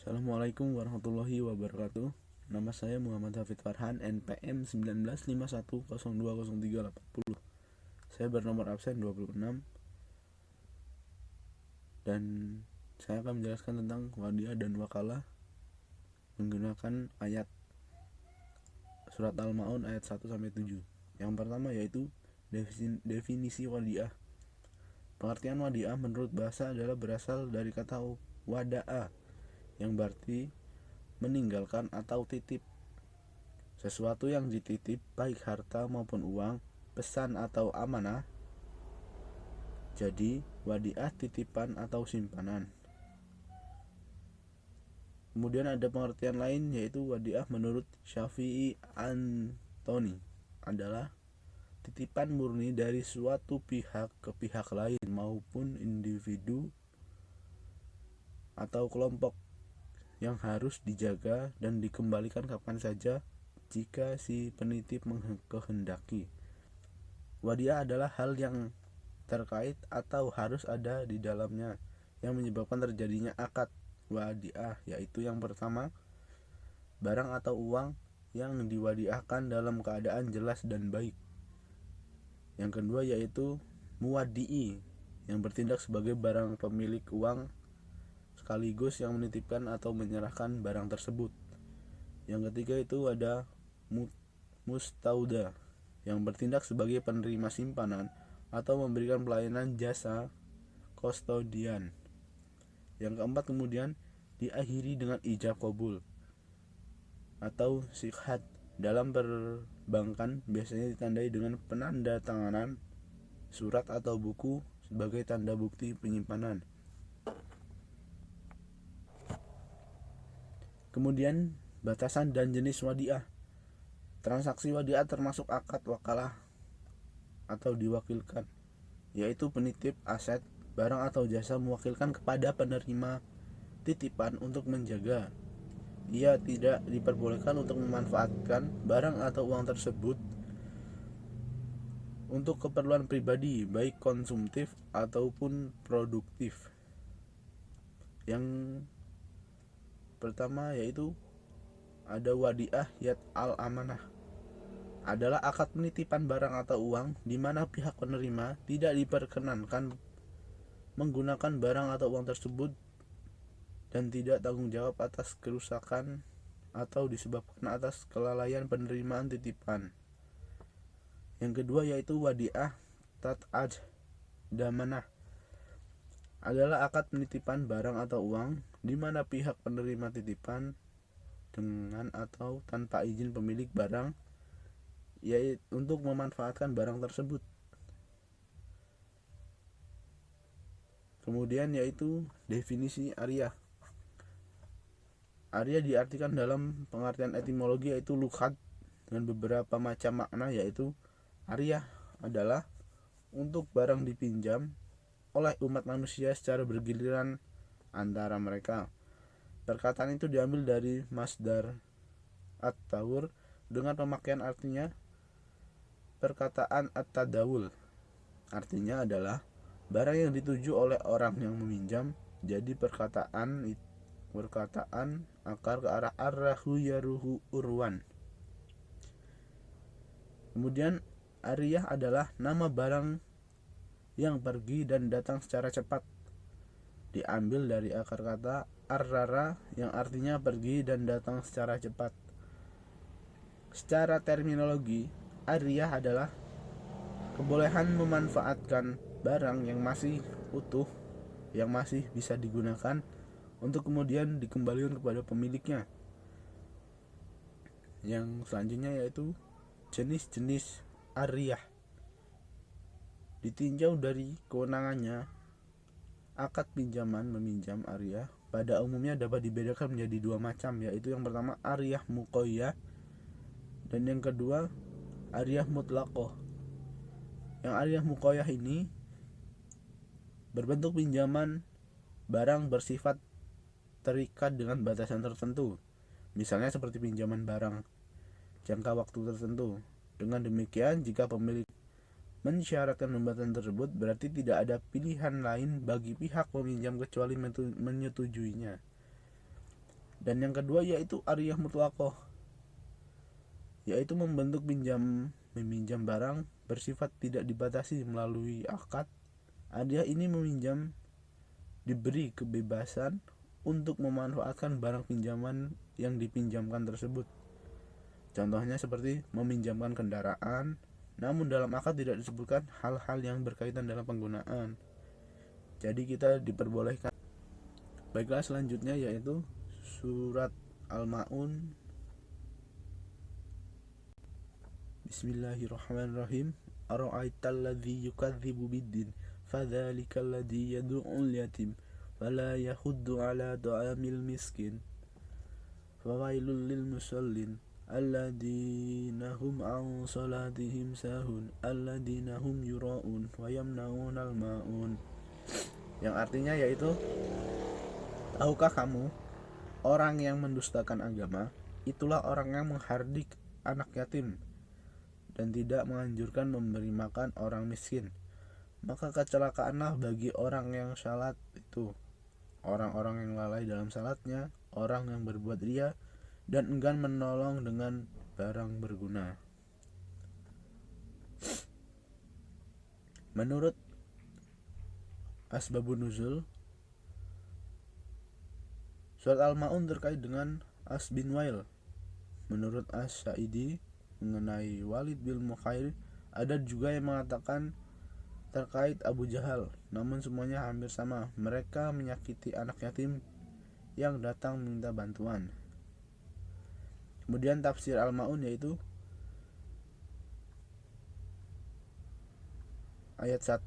Assalamualaikum warahmatullahi wabarakatuh. Nama saya Muhammad Hafid Farhan, NPM 1951020380. Saya bernomor absen 26 dan saya akan menjelaskan tentang wadiah dan wakalah menggunakan ayat surat Al-Maun ayat 1-7. Yang pertama yaitu definisi wadiah. Pengertian wadiah menurut bahasa adalah berasal dari kata wada'a yang berarti meninggalkan atau titip. Sesuatu yang dititip, baik harta maupun uang, pesan atau amanah. Jadi, wadiah titipan atau simpanan. Kemudian ada pengertian lain yaitu wadiah menurut Syafi'i Antoni adalah titipan murni dari suatu pihak ke pihak lain maupun individu atau kelompok yang harus dijaga dan dikembalikan kapan saja jika si penitip mengkehendaki. Wadiah adalah hal yang terkait atau harus ada di dalamnya yang menyebabkan terjadinya akad wadiah, yaitu yang pertama, barang atau uang yang diwadiahkan dalam keadaan jelas dan baik. Yang kedua yaitu muwaddi'i, yang bertindak sebagai barang pemilik uang sekaligus yang menitipkan atau menyerahkan barang tersebut. Yang ketiga itu ada mustauda, yang bertindak sebagai penerima simpanan atau memberikan pelayanan jasa kustodian. Yang keempat kemudian diakhiri dengan ijab kabul atau sikhat. Dalam perbankan biasanya ditandai dengan penanda tanganan surat atau buku sebagai tanda bukti penyimpanan. Kemudian batasan dan jenis wadiah. Transaksi wadiah termasuk akad wakalah atau diwakilkan, yaitu penitip aset, barang atau jasa mewakilkan kepada penerima titipan untuk menjaga. Ia tidak diperbolehkan untuk memanfaatkan barang atau uang tersebut untuk keperluan pribadi, baik konsumtif ataupun produktif. Yang pertama yaitu ada wadiah yad al-amanah, adalah akad penitipan barang atau uang di mana pihak penerima tidak diperkenankan menggunakan barang atau uang tersebut dan tidak tanggung jawab atas kerusakan atau disebabkan atas kelalaian penerimaan titipan. Yang kedua yaitu wadiah tat'ad damanah, adalah akad penitipan barang atau uang di mana pihak penerima titipan dengan atau tanpa izin pemilik barang yaitu untuk memanfaatkan barang tersebut. Kemudian yaitu definisi ariyah. Ariyah diartikan dalam pengertian etimologi yaitu lughat dengan beberapa macam makna, yaitu ariyah adalah untuk barang dipinjam oleh umat manusia secara bergiliran antara mereka. Perkataan itu diambil dari masdar at-tawur dengan pemakaian artinya perkataan at-tadawul. Artinya adalah barang yang dituju oleh orang yang meminjam. Jadi perkataan akar ke arah arrahu yaruhu urwan. Kemudian ariyah adalah nama barang yang pergi dan datang secara cepat. Diambil dari akar kata arrara yang artinya pergi dan datang secara cepat. Secara terminologi, ariyah adalah kebolehan memanfaatkan barang yang masih utuh, yang masih bisa digunakan untuk kemudian dikembalikan kepada pemiliknya. Yang selanjutnya yaitu jenis-jenis ariyah. Ditinjau dari kewenangannya, akad pinjaman meminjam ariyah pada umumnya dapat dibedakan menjadi dua macam, yaitu yang pertama ariyah muqayyah dan yang kedua ariyah mutlaqah. Yang ariyah muqayyah ini berbentuk pinjaman barang bersifat terikat dengan batasan tertentu, misalnya seperti pinjaman barang jangka waktu tertentu. Dengan demikian, jika pemilik mensyaratkan pembatasan tersebut, berarti tidak ada pilihan lain bagi pihak peminjam kecuali menyetujuinya. Dan yang kedua yaitu ariyah mutlaqah, yaitu membentuk meminjam barang bersifat tidak dibatasi melalui akad. Ariyah ini meminjam diberi kebebasan untuk memanfaatkan barang pinjaman yang dipinjamkan tersebut. Contohnya seperti meminjamkan kendaraan, namun dalam akad tidak disebutkan hal-hal yang berkaitan dalam penggunaan. Jadi kita diperbolehkan. Baiklah, selanjutnya yaitu surat Al-Ma'un. Bismillahirrahmanirrahim. Ara'aital ladzi yukadzibu biddin fadzalikal ladzi yad'ul yatim wala yahuddu 'ala ta'amil miskin fawailul lil musallin alladzina hum 'an salatihim sahun alladzina hum yura'un wa yamna'unal ma'un. Yang artinya yaitu, tahukah kamu orang yang mendustakan agama itulah orang yang menghardik anak yatim dan tidak menganjurkan memberi makan orang miskin. Maka kecelakaanlah bagi orang yang salat itu, orang-orang yang lalai dalam salatnya, orang yang berbuat riya dan enggan menolong dengan barang berguna. Menurut Asbabun Nuzul, surat Al-Ma'un terkait dengan As bin Wail. Menurut As-Sa'idi mengenai Walid bin Mukhair, ada juga yang mengatakan terkait Abu Jahal, namun semuanya hampir sama. Mereka menyakiti anak yatim yang datang meminta bantuan. Kemudian tafsir Al-Ma'un yaitu ayat 1,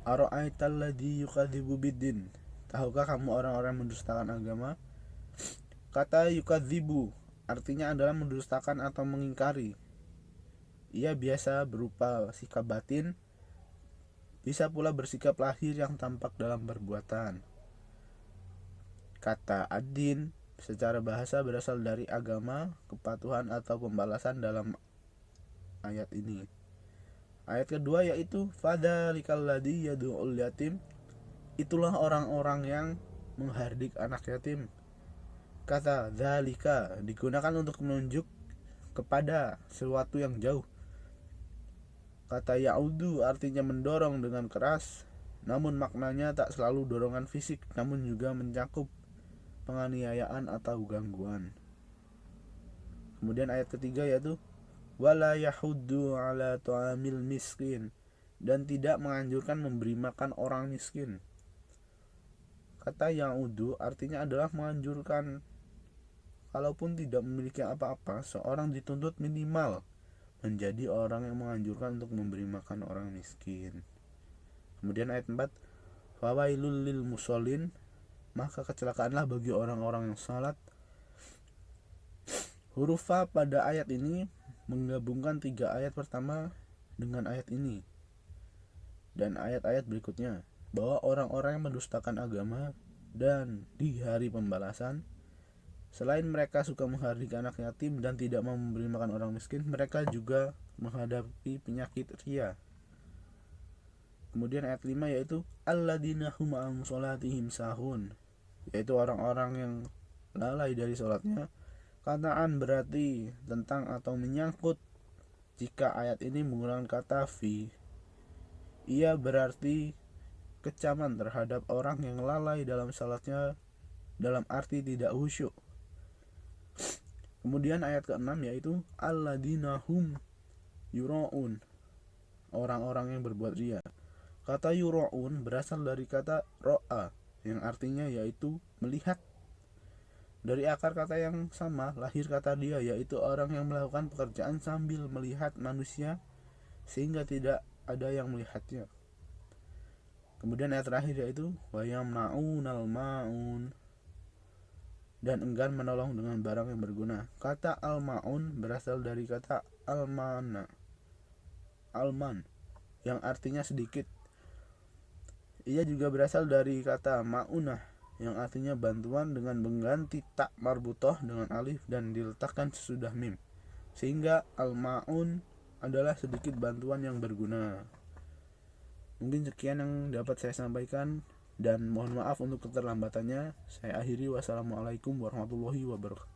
Ara'aital ladzi yukadzibu biddin. Tahukah kamu orang-orang mendustakan agama? Kata yukadzibu artinya adalah mendustakan atau mengingkari. Ia biasa berupa sikap batin, bisa pula bersikap lahir yang tampak dalam perbuatan. Kata ad-din secara bahasa berasal dari agama, kepatuhan atau pembalasan dalam ayat ini. Ayat kedua yaitu fadzalikal ladzi yad'ul yatim. Itulah orang-orang yang menghardik anak yatim. Kata dzalika digunakan untuk menunjuk kepada sesuatu yang jauh. Kata ya'udu artinya mendorong dengan keras, namun maknanya tak selalu dorongan fisik, namun juga mencakup penganiayaan atau gangguan. Kemudian ayat ketiga yaitu wala yahuddu 'ala ta'amil miskin, dan tidak menganjurkan memberi makan orang miskin. Kata ya'udu artinya adalah menganjurkan. Kalaupun tidak memiliki apa-apa, seorang dituntut minimal menjadi orang yang menganjurkan untuk memberi makan orang miskin. Kemudian ayat 4, fawailul lil musallin, maka kecelakaanlah bagi orang-orang yang salat. Huruf fa pada ayat ini menggabungkan 3 ayat pertama dengan ayat ini dan ayat-ayat berikutnya, bahwa orang-orang yang mendustakan agama dan di hari pembalasan, selain mereka suka menghardik anak yatim dan tidak mau memberi makan orang miskin, mereka juga menghadapi penyakit riya. Kemudian ayat 5 yaitu alladzina hum an sholatihim sahun, yaitu orang-orang yang lalai dari sholatnya. Kataan berarti tentang atau menyangkut. Jika ayat ini menggunakan kata fi, ia berarti kecaman terhadap orang yang lalai dalam sholatnya dalam arti tidak khusyuk. Kemudian ayat ke-6 yaitu alladzina hum yura'un, orang-orang yang berbuat riya. Kata yura'un berasal dari kata ro'a yang artinya yaitu melihat. Dari akar kata yang sama lahir kata dia, yaitu orang yang melakukan pekerjaan sambil melihat manusia sehingga tidak ada yang melihatnya. Kemudian ayat terakhir yaitu wa yamna'unal ma'un, dan enggan menolong dengan barang yang berguna. Kata al-ma'un berasal dari kata alman yang artinya sedikit. Ia juga berasal dari kata ma'unah yang artinya bantuan dengan mengganti tak marbutoh dengan alif dan diletakkan sesudah mim, sehingga al-ma'un adalah sedikit bantuan yang berguna. Mungkin sekian yang dapat saya sampaikan. Dan mohon maaf untuk keterlambatannya. Saya akhiri, wassalamualaikum warahmatullahi wabarakatuh.